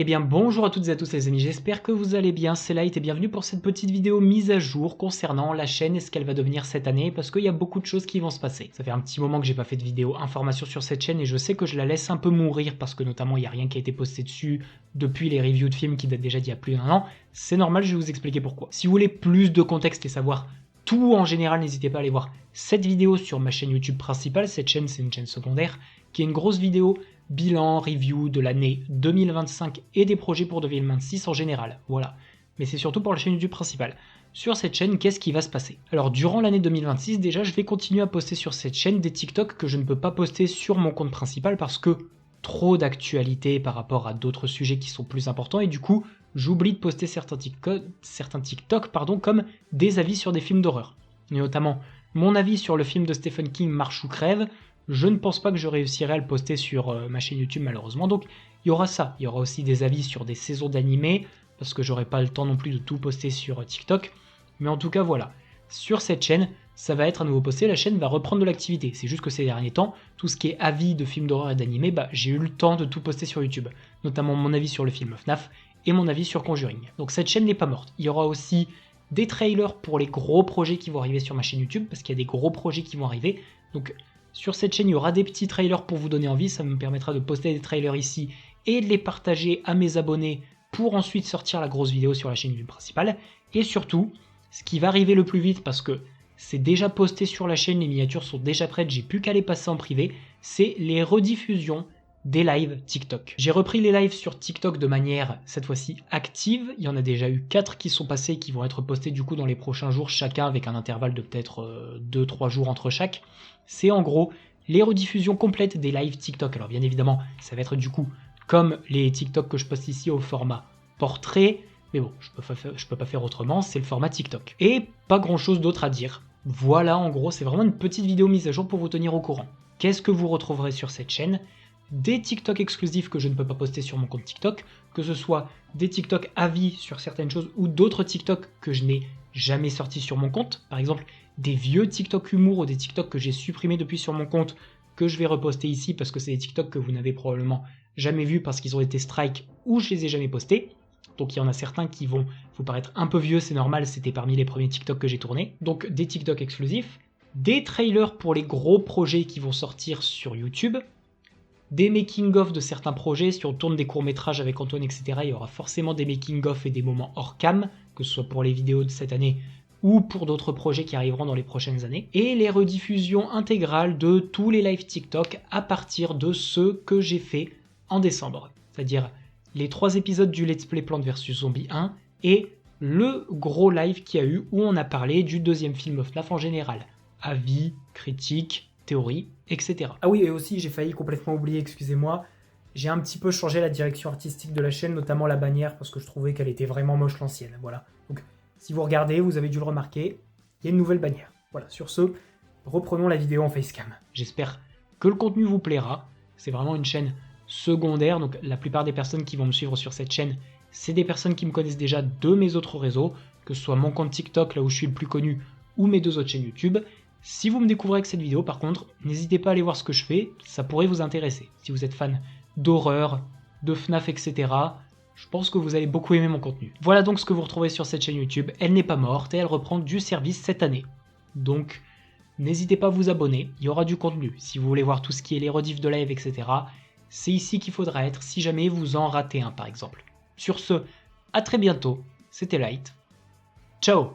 Eh bien bonjour à toutes et à tous les amis, j'espère que vous allez bien, c'est Light et bienvenue pour cette petite vidéo mise à jour concernant la chaîne et ce qu'elle va devenir cette année parce qu'il y a beaucoup de choses qui vont se passer. Ça fait un petit moment que j'ai pas fait de vidéo information sur cette chaîne et je sais que je la laisse un peu mourir parce que notamment il n'y a rien qui a été posté dessus depuis les reviews de films qui datent déjà d'il y a plus d'un an. C'est normal, je vais vous expliquer pourquoi. Si vous voulez plus de contexte et savoir tout en général, n'hésitez pas à aller voir cette vidéo sur ma chaîne YouTube principale. Cette chaîne, c'est une chaîne secondaire qui est une grosse vidéo bilan, review de l'année 2025 et des projets pour 2026 en général. Voilà. Mais c'est surtout pour la chaîne YouTube principale. Sur cette chaîne, qu'est-ce qui va se passer? Alors, durant l'année 2026, déjà, je vais continuer à poster sur cette chaîne des TikTok que je ne peux pas poster sur mon compte principal parce que trop d'actualité par rapport à d'autres sujets qui sont plus importants et du coup, j'oublie de poster certains TikTok comme des avis sur des films d'horreur. Et notamment, mon avis sur le film de Stephen King, Marche ou crève. Je ne pense pas que je réussirai à le poster sur ma chaîne YouTube malheureusement, donc il y aura ça. Il y aura aussi des avis sur des saisons d'animés, parce que j'aurai pas le temps non plus de tout poster sur TikTok. Mais en tout cas voilà, sur cette chaîne, ça va être à nouveau posté, la chaîne va reprendre de l'activité. C'est juste que ces derniers temps, tout ce qui est avis de films d'horreur et d'animés, j'ai eu le temps de tout poster sur YouTube. Notamment mon avis sur le film FNAF et mon avis sur Conjuring. Donc cette chaîne n'est pas morte. Il y aura aussi des trailers pour les gros projets qui vont arriver sur ma chaîne YouTube, parce qu'il y a des gros projets qui vont arriver. Donc sur cette chaîne, il y aura des petits trailers pour vous donner envie, ça me permettra de poster des trailers ici et de les partager à mes abonnés pour ensuite sortir la grosse vidéo sur la chaîne YouTube principale. Et surtout, ce qui va arriver le plus vite parce que c'est déjà posté sur la chaîne, les miniatures sont déjà prêtes, j'ai plus qu'à les passer en privé, c'est les rediffusions des lives TikTok. J'ai repris les lives sur TikTok de manière, cette fois-ci, active. Il y en a déjà eu 4 qui sont passés, qui vont être postés du coup dans les prochains jours, chacun avec un intervalle de peut-être 2-3 jours entre chaque. C'est en gros les rediffusions complètes des lives TikTok. Alors bien évidemment, ça va être du coup comme les TikTok que je poste ici au format portrait, mais bon, je peux pas faire autrement, c'est le format TikTok. Et pas grand-chose d'autre à dire. Voilà, en gros, c'est vraiment une petite vidéo mise à jour pour vous tenir au courant. Qu'est-ce que vous retrouverez sur cette chaîne? Des TikTok exclusifs que je ne peux pas poster sur mon compte TikTok, que ce soit des TikTok avis sur certaines choses ou d'autres TikTok que je n'ai jamais sortis sur mon compte. Par exemple, des vieux TikTok humour ou des TikTok que j'ai supprimés depuis sur mon compte que je vais reposter ici parce que c'est des TikTok que vous n'avez probablement jamais vus parce qu'ils ont été strike ou je les ai jamais postés. Donc il y en a certains qui vont vous paraître un peu vieux, c'est normal, c'était parmi les premiers TikTok que j'ai tournés. Donc des TikTok exclusifs, des trailers pour les gros projets qui vont sortir sur YouTube, des making-of de certains projets. Si on tourne des courts-métrages avec Antoine, etc., il y aura forcément des making-of et des moments hors cam, que ce soit pour les vidéos de cette année ou pour d'autres projets qui arriveront dans les prochaines années. Et les rediffusions intégrales de tous les lives TikTok à partir de ceux que j'ai fait en décembre. C'est-à-dire les 3 épisodes du Let's Play Plants vs Zombies 1 et le gros live qu'il y a eu où on a parlé du deuxième film FNAF en général. Avis, critiques, théorie, etc. Ah oui, et aussi j'ai failli complètement oublier, excusez-moi, j'ai un petit peu changé la direction artistique de la chaîne, notamment la bannière, parce que je trouvais qu'elle était vraiment moche l'ancienne, voilà. Donc si vous regardez, vous avez dû le remarquer, il y a une nouvelle bannière. Voilà, sur ce, reprenons la vidéo en facecam. J'espère que le contenu vous plaira, c'est vraiment une chaîne secondaire, donc la plupart des personnes qui vont me suivre sur cette chaîne, c'est des personnes qui me connaissent déjà de mes autres réseaux, que ce soit mon compte TikTok, là où je suis le plus connu, ou mes 2 autres chaînes YouTube. Si vous me découvrez avec cette vidéo, par contre, n'hésitez pas à aller voir ce que je fais, ça pourrait vous intéresser. Si vous êtes fan d'horreur, de FNAF, etc., je pense que vous allez beaucoup aimer mon contenu. Voilà donc ce que vous retrouvez sur cette chaîne YouTube. Elle n'est pas morte et elle reprend du service cette année. Donc, n'hésitez pas à vous abonner, il y aura du contenu. Si vous voulez voir tout ce qui est les rediffs de live, etc., c'est ici qu'il faudra être si jamais vous en ratez un, par exemple. Sur ce, à très bientôt, c'était Light. Ciao!